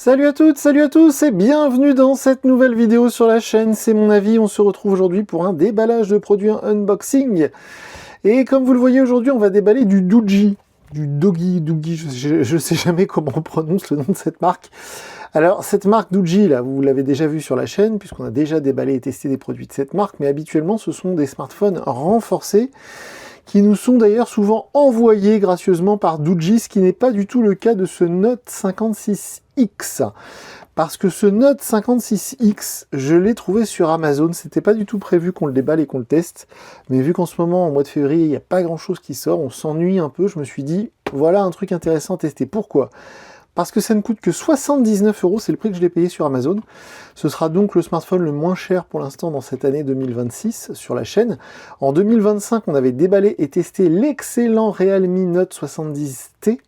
Salut à toutes, salut à tous et bienvenue dans cette nouvelle vidéo sur la chaîne, c'est mon avis. On se retrouve aujourd'hui pour un déballage de produits, un unboxing. Et comme vous le voyez aujourd'hui, on va déballer du Doogee, je sais jamais comment on prononce le nom de cette marque. Alors cette marque Doogee, là, vous l'avez déjà vu sur la chaîne, puisqu'on a déjà déballé et testé des produits de cette marque, mais habituellement ce sont des smartphones renforcés, qui nous sont d'ailleurs souvent envoyés gracieusement par Doogee, ce qui n'est pas du tout le cas de ce Note 56X. Parce que ce Note 56X, je l'ai trouvé sur Amazon, c'était pas du tout prévu qu'on le déballe et qu'on le teste, mais vu qu'en ce moment, en mois de février, il n'y a pas grand chose qui sort, on s'ennuie un peu, je me suis dit, voilà un truc intéressant à tester. Pourquoi ? Parce que ça ne coûte que 79 €, c'est le prix que je l'ai payé sur Amazon. Ce sera donc le smartphone le moins cher pour l'instant dans cette année 2026 sur la chaîne. En 2025, on avait déballé et testé l'excellent Realme Note 70T.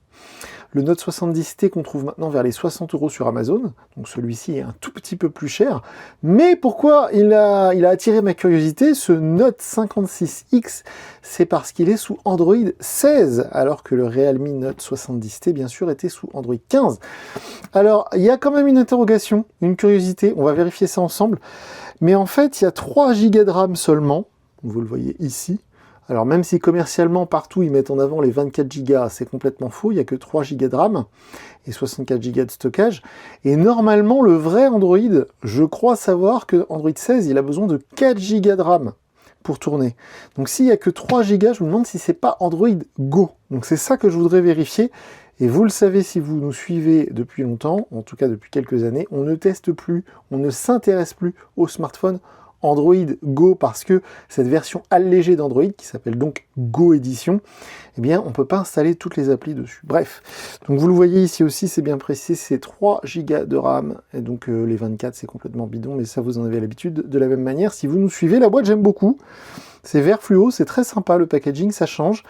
Le Note 70T qu'on trouve maintenant vers les 60 € sur Amazon. Donc celui-ci est un tout petit peu plus cher. Mais pourquoi il a attiré ma curiosité, ce Note 56X? C'est parce qu'il est sous Android 16, alors que le Realme Note 70T, bien sûr, était sous Android 15. Alors, il y a quand même une interrogation, une curiosité, on va vérifier ça ensemble. Mais en fait, il y a 3 Go de RAM seulement, vous le voyez ici. Alors même si commercialement partout ils mettent en avant les 24 Go, c'est complètement faux, il n'y a que 3 Go de RAM et 64 Go de stockage. Et normalement le vrai Android, je crois savoir que Android 16 il a besoin de 4 Go de RAM pour tourner. Donc s'il n'y a que 3 Go, je me demande si c'est pas Android Go. Donc c'est ça que je voudrais vérifier. Et vous le savez si vous nous suivez depuis longtemps, en tout cas depuis quelques années, on ne teste plus, on ne s'intéresse plus aux smartphones Android Go parce que cette version allégée d'Android, qui s'appelle donc Go Edition, eh bien on ne peut pas installer toutes les applis dessus. Bref, donc vous le voyez ici aussi, c'est bien précisé, c'est 3 Go de RAM, et donc les 24 c'est complètement bidon, mais ça vous en avez l'habitude. De la même manière, si vous nous suivez, la boîte j'aime beaucoup, c'est vert fluo, c'est très sympa, le packaging ça change,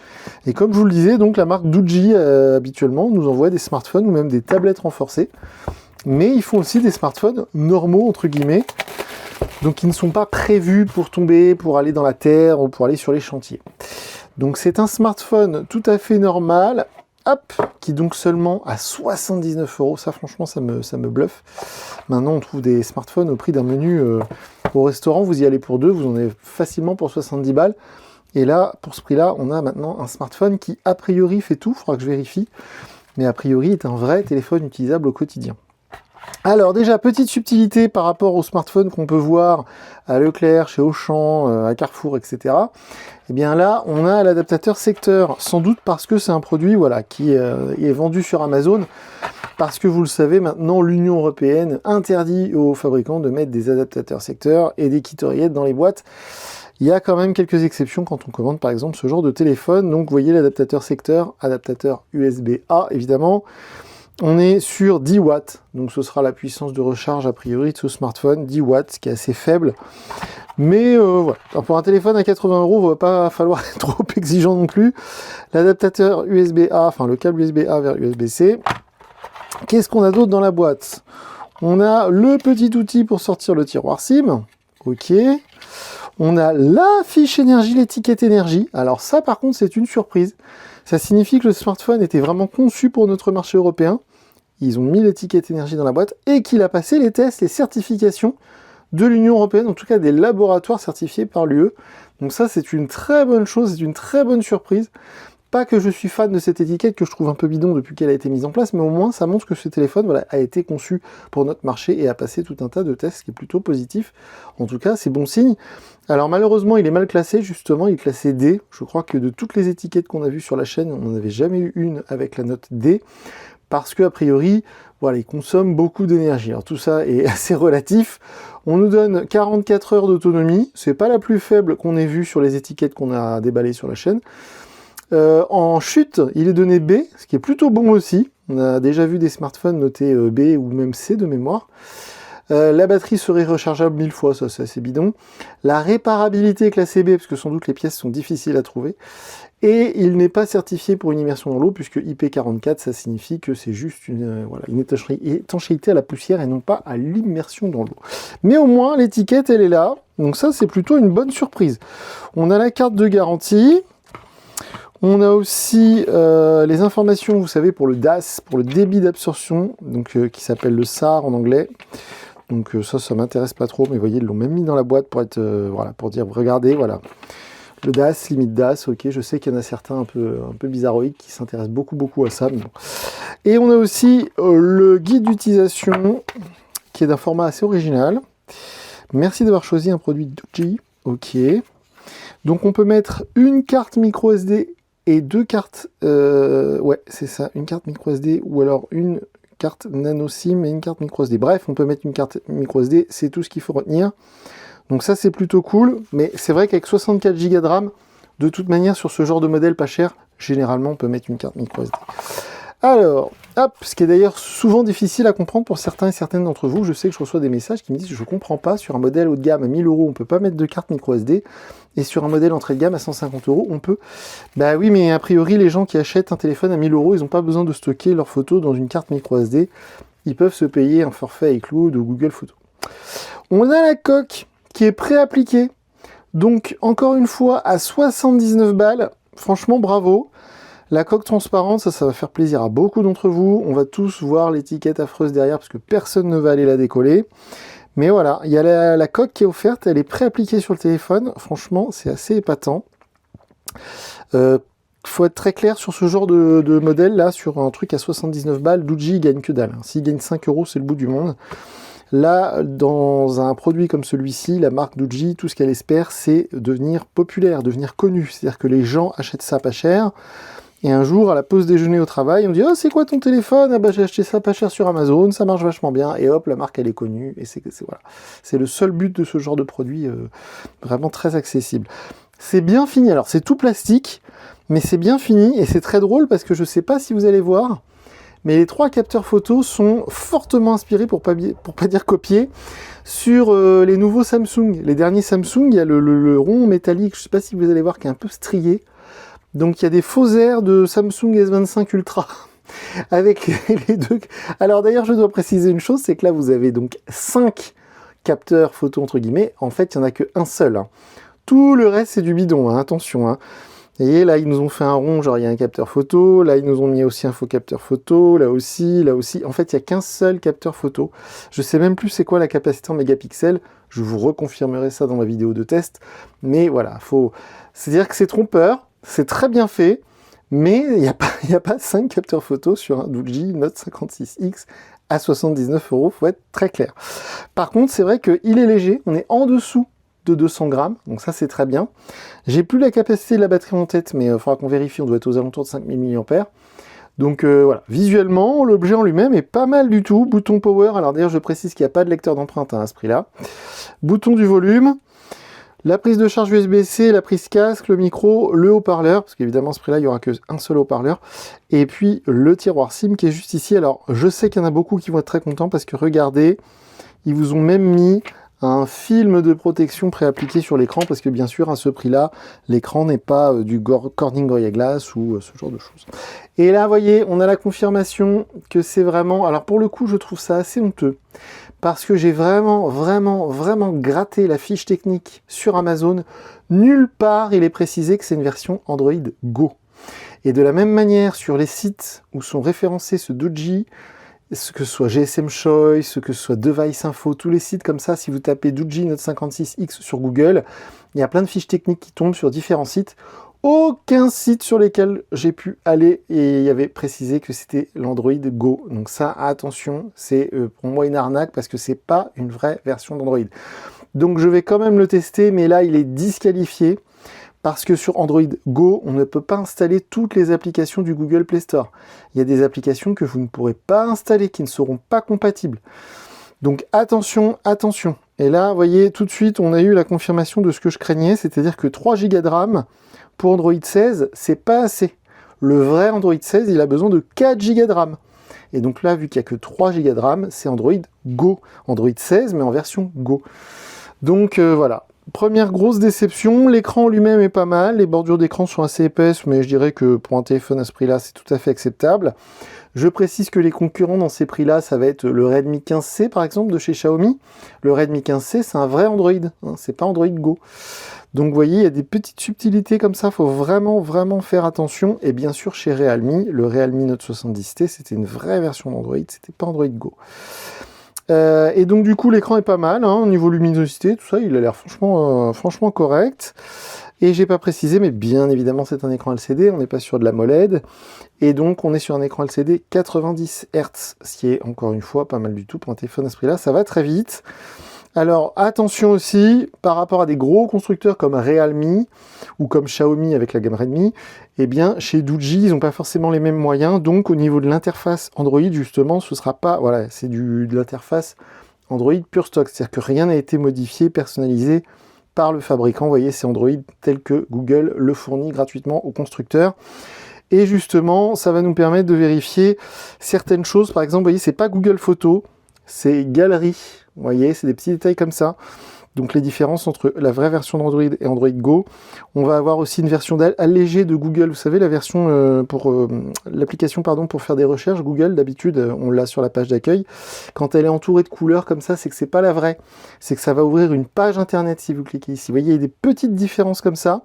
et comme je vous le disais, donc la marque Doogee habituellement nous envoie des smartphones ou même des tablettes renforcées, mais ils font aussi des smartphones normaux entre guillemets, donc qui ne sont pas prévus pour tomber, pour aller dans la terre ou pour aller sur les chantiers. Donc c'est un smartphone tout à fait normal, hop, qui donc seulement à 79 €, ça franchement ça me bluffe. Maintenant on trouve des smartphones au prix d'un menu au restaurant, vous y allez pour deux, vous en avez facilement pour 70 balles. Et là, pour ce prix-là, on a maintenant un smartphone qui a priori fait tout, il faudra que je vérifie, mais a priori est un vrai téléphone utilisable au quotidien. Alors déjà, petite subtilité par rapport aux smartphones qu'on peut voir à Leclerc, chez Auchan, à Carrefour, etc. Et bien là, on a l'adaptateur secteur, sans doute parce que c'est un produit voilà, qui est vendu sur Amazon, parce que vous le savez, maintenant l'Union européenne interdit aux fabricants de mettre des adaptateurs secteur et des kits oreillettes dans les boîtes. Il y a quand même quelques exceptions quand on commande par exemple ce genre de téléphone. Donc vous voyez l'adaptateur secteur, adaptateur USB-A évidemment. On est sur 10 watts, donc ce sera la puissance de recharge a priori de ce smartphone, 10 watts, ce qui est assez faible. Mais voilà, alors, pour un téléphone à 80 €, il ne va pas falloir être trop exigeant non plus. L'adaptateur USB-A, enfin le câble USB-A vers USB-C. Qu'est-ce qu'on a d'autre dans la boîte? On a le petit outil pour sortir le tiroir SIM, ok. On a la fiche énergie, l'étiquette énergie. Alors ça par contre c'est une surprise. Ça signifie que le smartphone était vraiment conçu pour notre marché européen. Ils ont mis l'étiquette énergie dans la boîte et qu'il a passé les tests, les certifications de l'Union européenne, en tout cas des laboratoires certifiés par l'UE. Donc ça, c'est une très bonne chose, c'est une très bonne surprise. Pas que je suis fan de cette étiquette que je trouve un peu bidon depuis qu'elle a été mise en place, mais au moins ça montre que ce téléphone voilà, a été conçu pour notre marché et a passé tout un tas de tests, ce qui est plutôt positif. En tout cas, c'est bon signe. Alors malheureusement, il est mal classé, justement, il est classé D. Je crois que de toutes les étiquettes qu'on a vues sur la chaîne, on n'en avait jamais eu une avec la note D. Parce qu'a priori, voilà, il consomme beaucoup d'énergie. Alors tout ça est assez relatif. On nous donne 44 heures d'autonomie. C'est pas la plus faible qu'on ait vue sur les étiquettes qu'on a déballées sur la chaîne. En chute, il est donné B, ce qui est plutôt bon aussi. On a déjà vu des smartphones notés B ou même C de mémoire. La batterie serait rechargeable 1000 fois, ça c'est assez bidon. La réparabilité est classée B, parce que sans doute les pièces sont difficiles à trouver. Et il n'est pas certifié pour une immersion dans l'eau, puisque IP44, ça signifie que c'est juste une étanchéité à la poussière et non pas à l'immersion dans l'eau. Mais au moins, l'étiquette, elle est là. Donc ça, c'est plutôt une bonne surprise. On a la carte de garantie. On a aussi les informations, vous savez, pour le DAS, pour le débit d'absorption, donc qui s'appelle le SAR en anglais. Donc ça m'intéresse pas trop, mais vous voyez, ils l'ont même mis dans la boîte pour être, voilà, pour dire, regardez, voilà. Le DAS, limite DAS, ok, je sais qu'il y en a certains un peu bizarroïdes qui s'intéressent beaucoup à ça. Mais bon. Et on a aussi le guide d'utilisation, qui est d'un format assez original. Merci d'avoir choisi un produit Doogee, ok. Donc on peut mettre une carte micro SD et deux cartes, ouais, c'est ça, une carte micro SD ou alors une carte nano SIM et une carte micro SD. Bref, on peut mettre une carte micro SD, c'est tout ce qu'il faut retenir. Donc ça, c'est plutôt cool, mais c'est vrai qu'avec 64 Go de RAM, de toute manière, sur ce genre de modèle pas cher, généralement, on peut mettre une carte micro SD. Alors, hop, ce qui est d'ailleurs souvent difficile à comprendre pour certains et certaines d'entre vous, je sais que je reçois des messages qui me disent « je comprends pas, sur un modèle haut de gamme à 1000 €, on peut pas mettre de carte micro SD, et sur un modèle entrée de gamme à 150 €, on peut ». Bah oui, mais a priori, les gens qui achètent un téléphone à 1000 €, ils n'ont pas besoin de stocker leurs photos dans une carte micro SD, ils peuvent se payer un forfait iCloud ou Google Photos. On a la coque qui est préappliquée, donc encore une fois à 79 balles, franchement bravo. La coque transparente, ça va faire plaisir à beaucoup d'entre vous. On va tous voir l'étiquette affreuse derrière parce que personne ne va aller la décoller. Mais voilà, il y a la coque qui est offerte, elle est préappliquée sur le téléphone. Franchement, c'est assez épatant. Faut être très clair sur ce genre de modèle là, sur un truc à 79 balles, Doogee il gagne que dalle. S'il gagne 5 €, c'est le bout du monde. Là, dans un produit comme celui-ci, la marque Doogee, tout ce qu'elle espère, c'est devenir populaire, devenir connu. C'est-à-dire que les gens achètent ça pas cher. Et un jour, à la pause déjeuner au travail, on dit « Oh, c'est quoi ton téléphone ?»« Ah bah j'ai acheté ça pas cher sur Amazon, ça marche vachement bien. » Et hop, la marque, elle est connue. Et voilà. C'est le seul but de ce genre de produit, vraiment très accessible. C'est bien fini. Alors, c'est tout plastique, mais c'est bien fini. Et c'est très drôle parce que je sais pas si vous allez voir, mais les trois capteurs photos sont fortement inspirés, pour pas dire copiés, sur les nouveaux Samsung. Les derniers Samsung, il y a le rond métallique, je sais pas si vous allez voir, qui est un peu strié. Donc il y a des faux airs de Samsung S25 Ultra avec les deux. Alors d'ailleurs, je dois préciser une chose, c'est que là vous avez donc 5 capteurs photo entre guillemets. En fait, il n'y en a qu'un seul. Hein. Tout le reste c'est du bidon, hein. Attention. Hein. Vous voyez, là ils nous ont fait un rond, genre il y a un capteur photo. Là ils nous ont mis aussi un faux capteur photo. Là aussi, là aussi. En fait, il n'y a qu'un seul capteur photo. Je sais même plus c'est quoi la capacité en mégapixels. Je vous reconfirmerai ça dans ma vidéo de test. Mais voilà, c'est-à-dire que c'est trompeur. C'est très bien fait, mais il n'y a pas 5 capteurs photo sur un Doogee Note 56X à 79 €, faut être très clair. Par contre, c'est vrai qu'il est léger, on est en dessous de 200 grammes, donc ça c'est très bien. J'ai plus la capacité de la batterie en tête, mais il faudra qu'on vérifie, on doit être aux alentours de 5000 mAh. Donc voilà, visuellement, l'objet en lui-même est pas mal du tout. Bouton power, alors d'ailleurs je précise qu'il n'y a pas de lecteur d'empreinte à ce prix-là. Bouton du volume. La prise de charge USB-C, la prise casque, le micro, le haut-parleur, parce qu'évidemment, ce prix-là, il n'y aura qu'un seul haut-parleur, et puis le tiroir SIM qui est juste ici. Alors, je sais qu'il y en a beaucoup qui vont être très contents, parce que regardez, ils vous ont même mis un film de protection préappliqué sur l'écran, parce que bien sûr, à ce prix-là, l'écran n'est pas du Corning Gorilla Glass ou ce genre de choses. Et là, vous voyez, on a la confirmation que c'est vraiment... Alors, pour le coup, je trouve ça assez honteux, parce que j'ai vraiment gratté la fiche technique sur Amazon. Nulle part il est précisé que c'est une version Android Go. Et de la même manière, sur les sites où sont référencés ce Doogee, que ce soit GSM Choice, que ce soit Device Info, tous les sites comme ça, si vous tapez Doogee Note 56X sur Google, il y a plein de fiches techniques qui tombent sur différents sites. Aucun site sur lesquels j'ai pu aller et il y avait précisé que c'était l'Android Go. Donc ça, attention, c'est pour moi une arnaque parce que c'est pas une vraie version d'Android. Donc je vais quand même le tester, mais là il est disqualifié parce que sur Android Go, on ne peut pas installer toutes les applications du Google Play Store. Il y a des applications que vous ne pourrez pas installer, qui ne seront pas compatibles. Donc attention, attention. Et là, vous voyez, tout de suite, on a eu la confirmation de ce que je craignais, c'est-à-dire que 3 Go de RAM pour Android 16, c'est pas assez. Le vrai Android 16, il a besoin de 4 Go de RAM. Et donc là, vu qu'il n'y a que 3 Go de RAM, c'est Android Go. Android 16, mais en version Go. Donc voilà. Première grosse déception, l'écran lui-même est pas mal, les bordures d'écran sont assez épaisses, mais je dirais que pour un téléphone à ce prix-là, c'est tout à fait acceptable. Je précise que les concurrents dans ces prix-là, ça va être le Redmi 15C par exemple de chez Xiaomi. Le Redmi 15C, c'est un vrai Android, hein, c'est pas Android Go. Donc vous voyez, il y a des petites subtilités comme ça, il faut vraiment faire attention. Et bien sûr, chez Realme, le Realme Note 70T, c'était une vraie version d'Android, c'était pas Android Go. Et donc du coup, l'écran est pas mal, hein, au niveau luminosité, tout ça, il a l'air franchement correct. Et j'ai pas précisé, mais bien évidemment, c'est un écran LCD, on n'est pas sur de la MOLED. Et donc, on est sur un écran LCD 90 Hz, ce qui est, encore une fois, pas mal du tout pour un téléphone à ce prix-là. Ça va très vite. Alors, attention aussi, par rapport à des gros constructeurs comme Realme ou comme Xiaomi avec la gamme Redmi, eh bien, chez Doogee, ils n'ont pas forcément les mêmes moyens. Donc, au niveau de l'interface Android, justement, ce sera pas... Voilà, c'est de l'interface Android pure stock. C'est-à-dire que rien n'a été modifié, personnalisé par le fabricant. Vous voyez, c'est Android tel que Google le fournit gratuitement aux constructeurs. Et justement, ça va nous permettre de vérifier certaines choses. Par exemple, vous voyez, c'est pas Google Photos, c'est Galerie. Vous voyez, c'est des petits détails comme ça. Donc les différences entre la vraie version d'Android et Android Go. On va avoir aussi une version allégée de Google. Vous savez, la version l'application pour faire des recherches. Google, d'habitude, on l'a sur la page d'accueil. Quand elle est entourée de couleurs comme ça, c'est que c'est pas la vraie. C'est que ça va ouvrir une page internet si vous cliquez ici. Vous voyez, il y a des petites différences comme ça.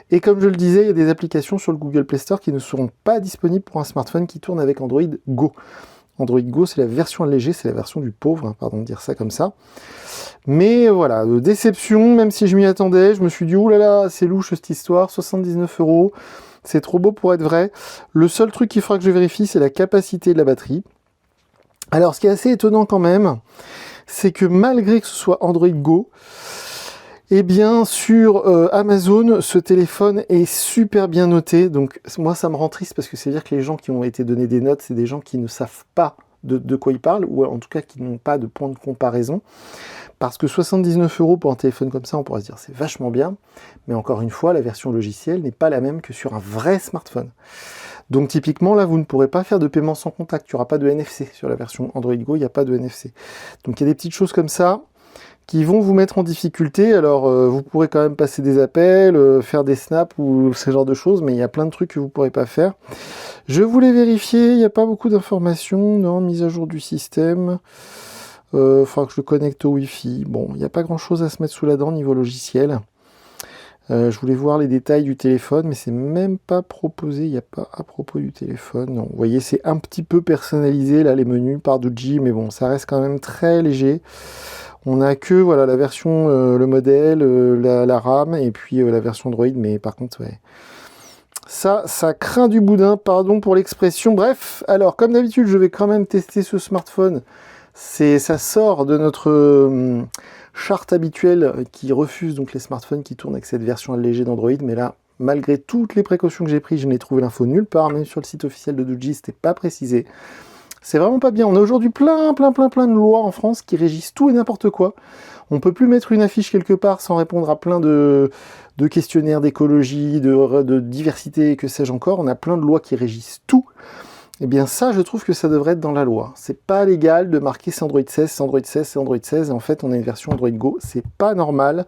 Et comme je le disais, il y a des applications sur le Google Play Store qui ne seront pas disponibles pour un smartphone qui tourne avec Android Go. Android Go, c'est la version allégée, c'est la version du pauvre, hein, pardon de dire ça comme ça. Mais voilà, déception, même si je m'y attendais, je me suis dit, oh là là, c'est louche cette histoire, 79 €, c'est trop beau pour être vrai. Le seul truc qu'il faudra que je vérifie, c'est la capacité de la batterie. Alors, ce qui est assez étonnant quand même, c'est que malgré que ce soit Android Go, eh bien, sur Amazon, ce téléphone est super bien noté. Donc, moi, ça me rend triste parce que c'est-à-dire que les gens qui ont été donnés des notes, c'est des gens qui ne savent pas de quoi ils parlent, ou en tout cas qui n'ont pas de point de comparaison. Parce que 79 € pour un téléphone comme ça, on pourrait se dire c'est vachement bien. Mais encore une fois, la version logicielle n'est pas la même que sur un vrai smartphone. Donc typiquement, là, vous ne pourrez pas faire de paiement sans contact. Il n'y aura pas de NFC sur la version Android Go, il n'y a pas de NFC. Donc il y a des petites choses comme ça qui vont vous mettre en difficulté. Alors, vous pourrez quand même passer des appels, faire des snaps ou ce genre de choses, mais il y a plein de trucs que vous ne pourrez pas faire. Je voulais vérifier, il n'y a pas beaucoup d'informations. Non, mise à jour du système. Il faudra que je le connecte au Wi-Fi. Bon, il n'y a pas grand-chose à se mettre sous la dent niveau logiciel. Je voulais voir les détails du téléphone, mais c'est même pas proposé. Il n'y a pas à propos du téléphone. Non, vous voyez, c'est un petit peu personnalisé, là, les menus par Doogee, mais bon, ça reste quand même très léger. On n'a que voilà, la version, le modèle, la RAM, et puis la version Android, mais par contre, ouais. Ça craint du boudin, pardon pour l'expression. Bref, alors, comme d'habitude, je vais quand même tester ce smartphone. Ça sort de notre charte habituelle qui refuse donc les smartphones qui tournent avec cette version allégée d'Android, mais là, malgré toutes les précautions que j'ai prises, je n'ai trouvé l'info nulle part, même sur le site officiel de Doogee, c'était pas précisé. C'est vraiment pas bien. On a aujourd'hui plein de lois en France qui régissent tout et n'importe quoi. On peut plus mettre une affiche quelque part sans répondre à plein de questionnaires d'écologie, de diversité, que sais-je encore. On a plein de lois qui régissent tout. Eh bien ça, je trouve que ça devrait être dans la loi. C'est pas légal de marquer c'est Android 16, c'est Android 16, c'est Android 16. Et en fait, on a une version Android Go. C'est pas normal.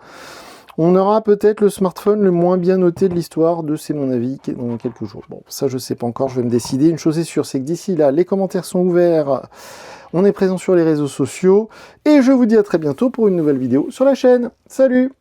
On aura peut-être le smartphone le moins bien noté de l'histoire c'est mon avis, dans quelques jours. Bon, ça je sais pas encore, je vais me décider. Une chose est sûre, c'est que d'ici là, les commentaires sont ouverts, on est présent sur les réseaux sociaux, et je vous dis à très bientôt pour une nouvelle vidéo sur la chaîne. Salut!